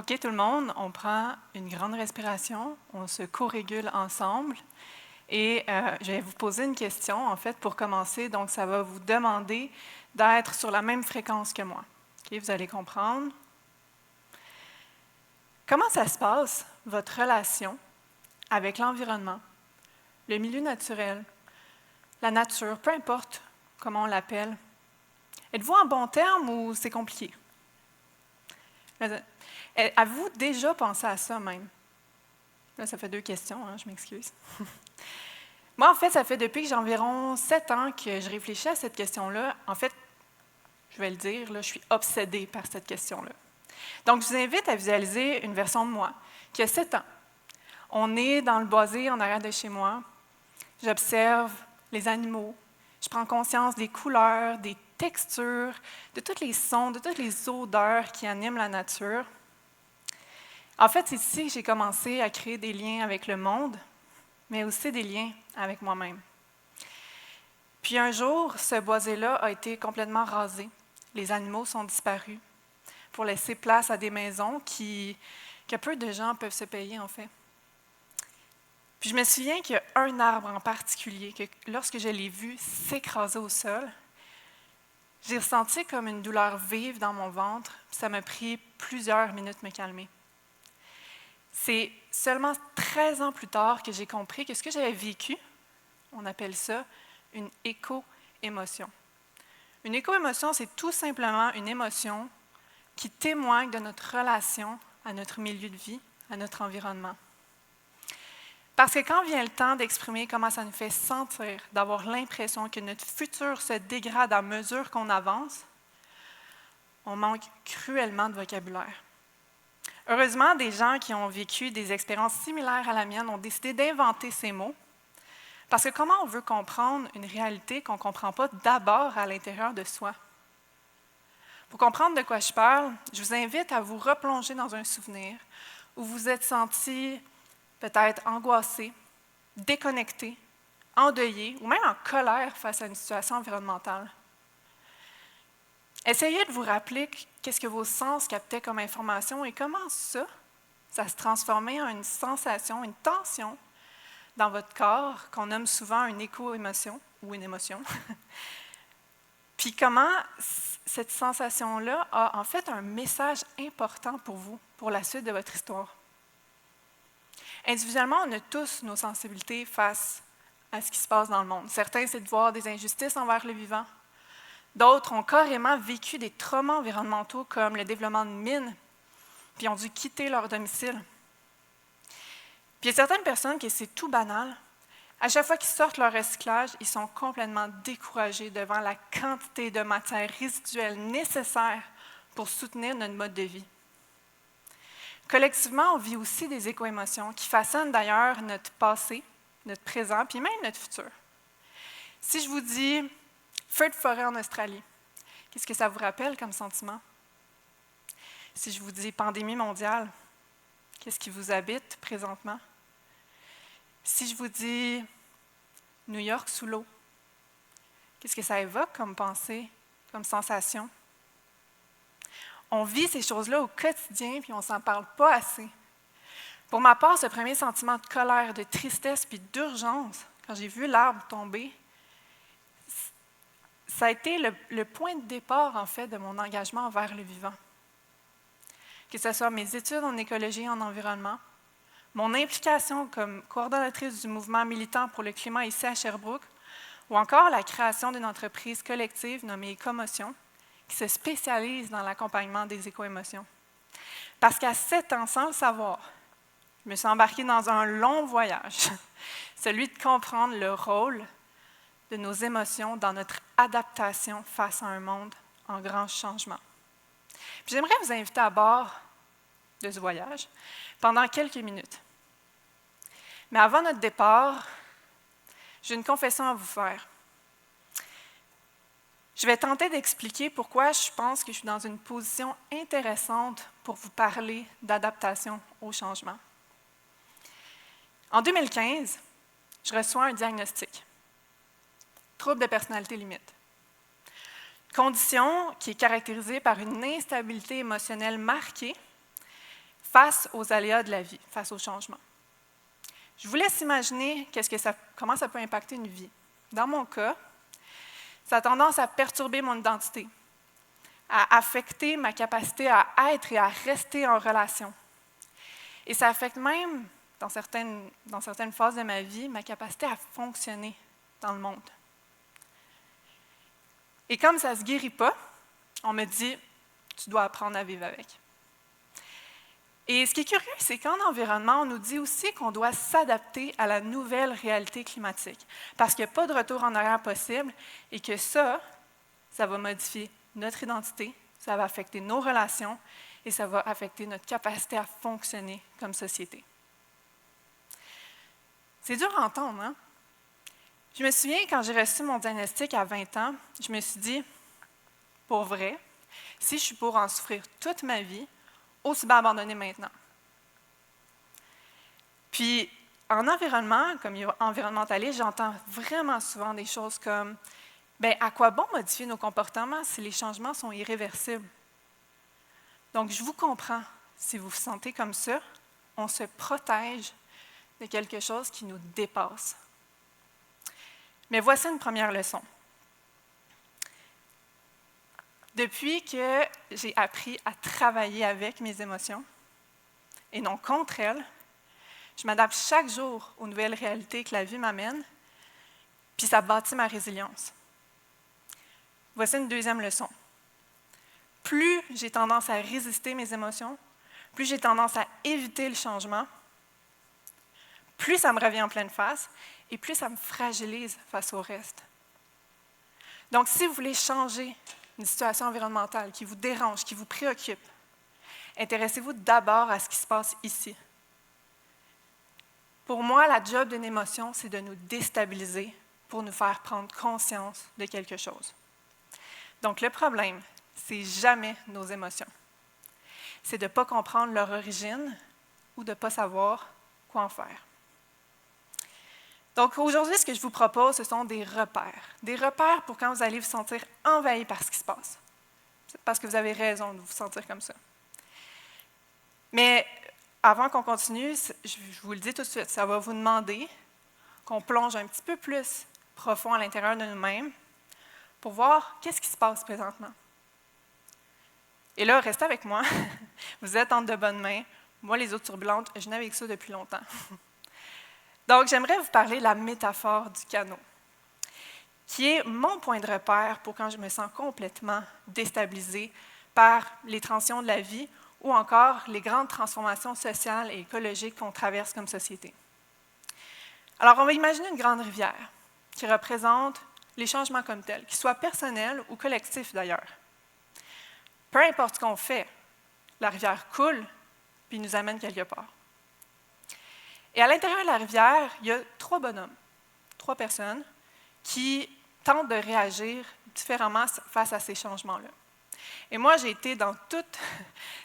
OK, tout le monde, on prend une grande respiration, on se co-régule ensemble et je vais vous poser une question, en fait, pour commencer. Donc, ça va vous demander d'être sur la même fréquence que moi. OK, vous allez comprendre. Comment ça se passe, votre relation avec l'environnement, le milieu naturel, la nature, peu importe comment on l'appelle? Êtes-vous en bon terme ou c'est compliqué? Avez-vous déjà pensé à ça même? Là, ça fait 2 questions, hein, je m'excuse. Moi, en fait, ça fait depuis que j'ai environ 7 ans que je réfléchis à cette question-là. En fait, je vais le dire, là, je suis obsédée par cette question-là. Donc, je vous invite à visualiser une version de moi qui a 7 ans. On est dans le boisé en arrière de chez moi. J'observe les animaux. Je prends conscience des couleurs, des textures, de tous les sons, de toutes les odeurs qui animent la nature. En fait, c'est ici que j'ai commencé à créer des liens avec le monde, mais aussi des liens avec moi-même. Puis un jour, ce boisé-là a été complètement rasé. Les animaux sont disparus pour laisser place à des maisons que peu de gens peuvent se payer, en fait. Puis je me souviens qu'il y a un arbre en particulier que lorsque je l'ai vu s'écraser au sol, j'ai ressenti comme une douleur vive dans mon ventre. Ça m'a pris plusieurs minutes de me calmer. C'est seulement 13 ans plus tard que j'ai compris que ce que j'avais vécu, on appelle ça une éco-émotion. Une éco-émotion, c'est tout simplement une émotion qui témoigne de notre relation à notre milieu de vie, à notre environnement. Parce que quand vient le temps d'exprimer comment ça nous fait sentir, d'avoir l'impression que notre futur se dégrade à mesure qu'on avance, on manque cruellement de vocabulaire. Heureusement, des gens qui ont vécu des expériences similaires à la mienne ont décidé d'inventer ces mots, parce que comment on veut comprendre une réalité qu'on ne comprend pas d'abord à l'intérieur de soi? Pour comprendre de quoi je parle, je vous invite à vous replonger dans un souvenir où vous êtes senti peut-être angoissé, déconnecté, endeuillé ou même en colère face à une situation environnementale. Essayez de vous rappeler qu'est-ce que vos sens captaient comme information et comment ça se transformait en une sensation, une tension dans votre corps qu'on nomme souvent une éco-émotion ou une émotion. Puis comment cette sensation-là a en fait un message important pour vous, pour la suite de votre histoire. Individuellement, on a tous nos sensibilités face à ce qui se passe dans le monde. Certains, c'est de voir des injustices envers le vivant. D'autres ont carrément vécu des traumas environnementaux comme le développement de mines, puis ont dû quitter leur domicile. Puis il y a certaines personnes que c'est tout banal. À chaque fois qu'ils sortent leur recyclage, ils sont complètement découragés devant la quantité de matière résiduelle nécessaire pour soutenir notre mode de vie. Collectivement, on vit aussi des éco-émotions qui façonnent d'ailleurs notre passé, notre présent, puis même notre futur. Si je vous dis feu de forêt en Australie, qu'est-ce que ça vous rappelle comme sentiment? Si je vous dis pandémie mondiale, qu'est-ce qui vous habite présentement? Si je vous dis New York sous l'eau, qu'est-ce que ça évoque comme pensée, comme sensation? On vit ces choses-là au quotidien, puis on ne s'en parle pas assez. Pour ma part, ce premier sentiment de colère, de tristesse, puis d'urgence, quand j'ai vu l'arbre tomber, ça a été le point de départ, en fait, de mon engagement envers le vivant. Que ce soit mes études en écologie et en environnement, mon implication comme coordonnatrice du mouvement militant pour le climat ici à Sherbrooke, ou encore la création d'une entreprise collective nommée Écomotion, qui se spécialise dans l'accompagnement des éco-émotions. Parce qu'à 7 ans, sans le savoir, je me suis embarquée dans un long voyage, celui de comprendre le rôle de nos émotions dans notre adaptation face à un monde en grand changement. Puis j'aimerais vous inviter à bord de ce voyage pendant quelques minutes. Mais avant notre départ, j'ai une confession à vous faire. Je vais tenter d'expliquer pourquoi je pense que je suis dans une position intéressante pour vous parler d'adaptation au changement. En 2015, je reçois un diagnostic. Trouble de personnalité limite. Condition qui est caractérisée par une instabilité émotionnelle marquée face aux aléas de la vie, face aux changements. Je vous laisse imaginer comment ça peut impacter une vie. Dans mon cas, ça a tendance à perturber mon identité, à affecter ma capacité à être et à rester en relation. Et ça affecte même, dans certaines phases de ma vie, ma capacité à fonctionner dans le monde. Et comme ça ne se guérit pas, on me dit, tu dois apprendre à vivre avec. Et ce qui est curieux, c'est qu'en environnement, on nous dit aussi qu'on doit s'adapter à la nouvelle réalité climatique, parce qu'il n'y a pas de retour en arrière possible et que ça va modifier notre identité, ça va affecter nos relations et ça va affecter notre capacité à fonctionner comme société. C'est dur à entendre, hein? Je me souviens, quand j'ai reçu mon diagnostic à 20 ans, je me suis dit, pour vrai, si je suis pour en souffrir toute ma vie, aussi bien abandonner maintenant. Puis, en environnement, comme environnementaliste, j'entends vraiment souvent des choses comme « à quoi bon modifier nos comportements si les changements sont irréversibles? » Donc, je vous comprends. Si vous vous sentez comme ça, on se protège de quelque chose qui nous dépasse. Mais voici une première leçon. Depuis que j'ai appris à travailler avec mes émotions et non contre elles, je m'adapte chaque jour aux nouvelles réalités que la vie m'amène, puis ça bâtit ma résilience. Voici une deuxième leçon. Plus j'ai tendance à résister mes émotions, plus j'ai tendance à éviter le changement, plus ça me revient en pleine face et plus ça me fragilise face au reste. Donc, si vous voulez changer une situation environnementale qui vous dérange, qui vous préoccupe, intéressez-vous d'abord à ce qui se passe ici. Pour moi, la job d'une émotion, c'est de nous déstabiliser pour nous faire prendre conscience de quelque chose. Donc, le problème, c'est jamais nos émotions. C'est de ne pas comprendre leur origine ou de ne pas savoir quoi en faire. Donc, aujourd'hui, ce que je vous propose, ce sont des repères. Des repères pour quand vous allez vous sentir envahi par ce qui se passe. Parce que vous avez raison de vous sentir comme ça. Mais avant qu'on continue, je vous le dis tout de suite, ça va vous demander qu'on plonge un petit peu plus profond à l'intérieur de nous-mêmes pour voir qu'est-ce qui se passe présentement. Et là, restez avec moi. Vous êtes entre de bonnes mains. Moi, les eaux turbulentes, je navigue ça depuis longtemps. Donc, j'aimerais vous parler de la métaphore du canot, qui est mon point de repère pour quand je me sens complètement déstabilisée par les transitions de la vie ou encore les grandes transformations sociales et écologiques qu'on traverse comme société. Alors, on va imaginer une grande rivière qui représente les changements comme tels, qu'ils soient personnels ou collectifs d'ailleurs. Peu importe ce qu'on fait, la rivière coule puis nous amène quelque part. Et à l'intérieur de la rivière, il y a 3 bonhommes, 3 personnes qui tentent de réagir différemment face à ces changements-là. Et moi, j'ai été dans toutes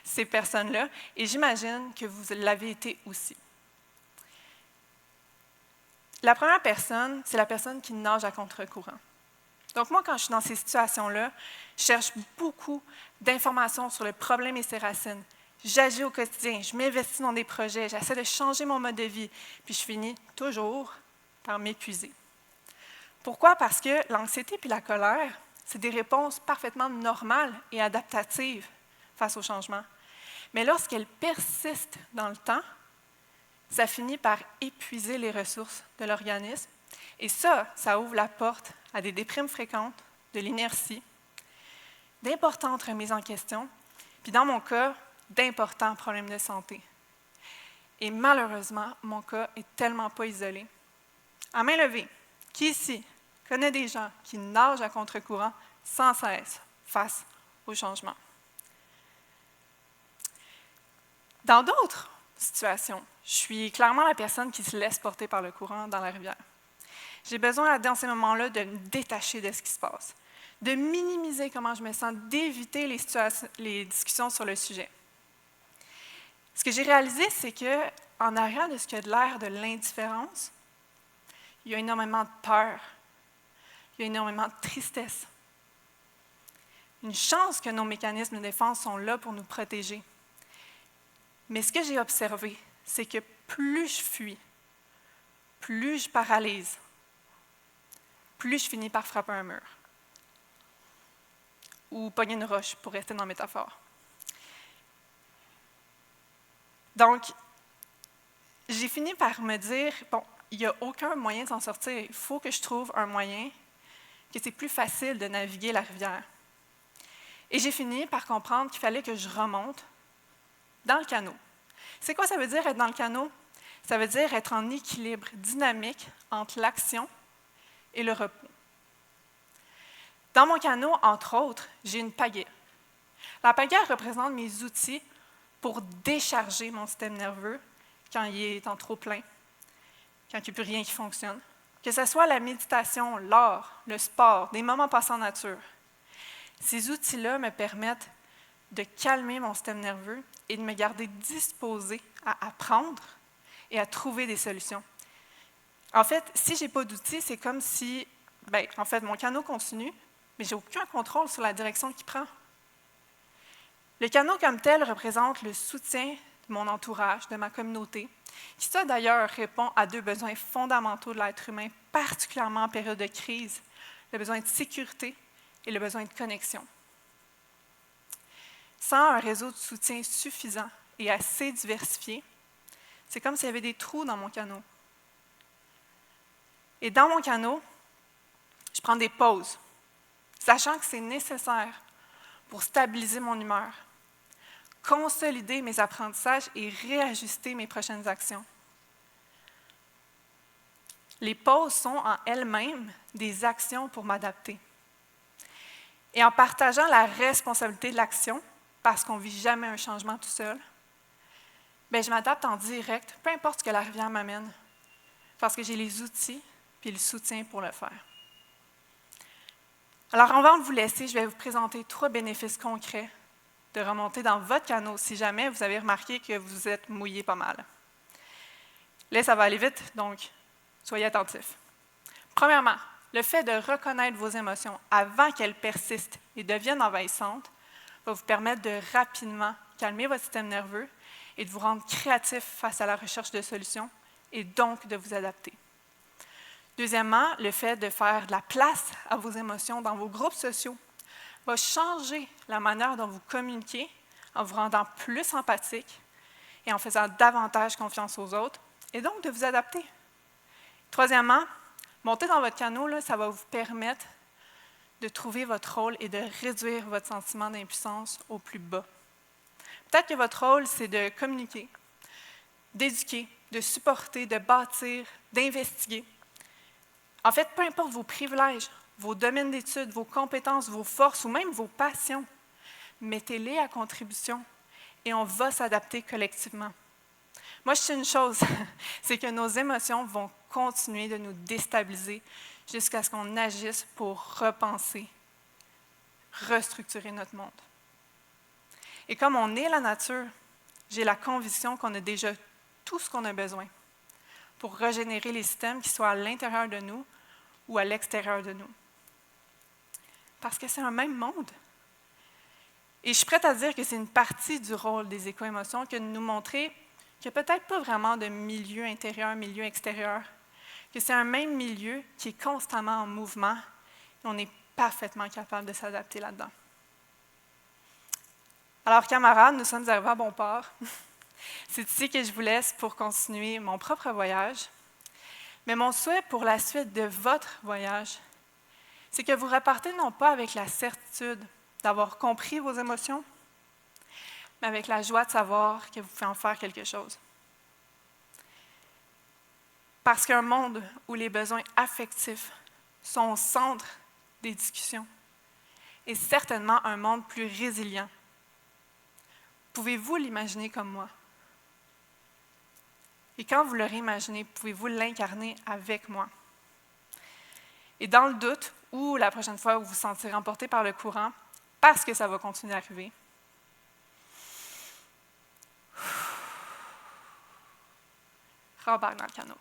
ces personnes-là et j'imagine que vous l'avez été aussi. La première personne, c'est la personne qui nage à contre-courant. Donc moi, quand je suis dans ces situations-là, je cherche beaucoup d'informations sur le problème et ses racines. J'agis au quotidien, je m'investis dans des projets, j'essaie de changer mon mode de vie, puis je finis toujours par m'épuiser. Pourquoi? Parce que l'anxiété et la colère, c'est des réponses parfaitement normales et adaptatives face au changement. Mais lorsqu'elles persistent dans le temps, ça finit par épuiser les ressources de l'organisme. Et ça ouvre la porte à des déprimes fréquentes, de l'inertie, d'importantes remises en question, puis dans mon cas, d'importants problèmes de santé. Et malheureusement, mon cas est tellement pas isolé. À main levée, qui ici connaît des gens qui nagent à contre-courant sans cesse face au changement? Dans d'autres situations, je suis clairement la personne qui se laisse porter par le courant dans la rivière. J'ai besoin, dans ces moments-là, de me détacher de ce qui se passe, de minimiser comment je me sens, d'éviter les discussions sur le sujet. Ce que j'ai réalisé, c'est qu'en arrière de ce qui a de l'air de l'indifférence, il y a énormément de peur, il y a énormément de tristesse. Une chance que nos mécanismes de défense sont là pour nous protéger. Mais ce que j'ai observé, c'est que plus je fuis, plus je paralyse, plus je finis par frapper un mur. Ou pogner une roche, pour rester dans la métaphore. Donc, j'ai fini par me dire, bon, il n'y a aucun moyen de s'en sortir. Il faut que je trouve un moyen que c'est plus facile de naviguer la rivière. Et j'ai fini par comprendre qu'il fallait que je remonte dans le canot. C'est quoi ça veut dire être dans le canot? Ça veut dire être en équilibre dynamique entre l'action et le repos. Dans mon canot, entre autres, j'ai une pagaie. La pagaie représente mes outils pour décharger mon système nerveux quand il est en trop plein, quand il n'y a plus rien qui fonctionne. Que ce soit la méditation, l'art, le sport, des moments passés en nature. Ces outils-là me permettent de calmer mon système nerveux et de me garder disposée à apprendre et à trouver des solutions. En fait, si je n'ai pas d'outils, c'est comme si, mon canot continue, mais je n'ai aucun contrôle sur la direction qu'il prend. Le canot comme tel représente le soutien de mon entourage, de ma communauté, qui ça d'ailleurs répond à 2 besoins fondamentaux de l'être humain, particulièrement en période de crise, le besoin de sécurité et le besoin de connexion. Sans un réseau de soutien suffisant et assez diversifié, c'est comme s'il y avait des trous dans mon canot. Et dans mon canot, je prends des pauses, sachant que c'est nécessaire pour stabiliser mon humeur, consolider mes apprentissages et réajuster mes prochaines actions. Les pauses sont en elles-mêmes des actions pour m'adapter. Et en partageant la responsabilité de l'action, parce qu'on ne vit jamais un changement tout seul, je m'adapte en direct, peu importe ce que la rivière m'amène, parce que j'ai les outils et le soutien pour le faire. Alors, avant de vous laisser, je vais vous présenter 3 bénéfices concrets de remonter dans votre canot si jamais vous avez remarqué que vous êtes mouillé pas mal. Là, ça va aller vite, donc soyez attentifs. Premièrement, le fait de reconnaître vos émotions avant qu'elles persistent et deviennent envahissantes va vous permettre de rapidement calmer votre système nerveux et de vous rendre créatif face à la recherche de solutions et donc de vous adapter. Deuxièmement, le fait de faire de la place à vos émotions dans vos groupes sociaux va changer la manière dont vous communiquez en vous rendant plus empathique et en faisant davantage confiance aux autres et donc de vous adapter. Troisièmement, monter dans votre canot, ça va vous permettre de trouver votre rôle et de réduire votre sentiment d'impuissance au plus bas. Peut-être que votre rôle, c'est de communiquer, d'éduquer, de supporter, de bâtir, d'investiguer. En fait, peu importe vos privilèges, vos domaines d'études, vos compétences, vos forces ou même vos passions, mettez-les à contribution et on va s'adapter collectivement. Moi, je sais une chose, c'est que nos émotions vont continuer de nous déstabiliser jusqu'à ce qu'on agisse pour repenser, restructurer notre monde. Et comme on est la nature, j'ai la conviction qu'on a déjà tout ce qu'on a besoin pour régénérer les systèmes qui soient à l'intérieur de nous ou à l'extérieur de nous. Parce que c'est un même monde. Et je suis prête à dire que c'est une partie du rôle des éco-émotions que de nous montrer qu'il n'y a peut-être pas vraiment de milieu intérieur, milieu extérieur, que c'est un même milieu qui est constamment en mouvement et on est parfaitement capable de s'adapter là-dedans. Alors, camarades, nous sommes arrivés à bon port. C'est ici que je vous laisse pour continuer mon propre voyage. Mais mon souhait pour la suite de votre voyage, c'est que vous repartez non pas avec la certitude d'avoir compris vos émotions, mais avec la joie de savoir que vous pouvez en faire quelque chose. Parce qu'un monde où les besoins affectifs sont au centre des discussions est certainement un monde plus résilient. Pouvez-vous l'imaginer comme moi? Et quand vous l'aurez imaginé, pouvez-vous l'incarner avec moi? Et dans le doute, ou la prochaine fois où vous vous sentirez emporté par le courant, parce que ça va continuer à arriver, rembarque dans le canot.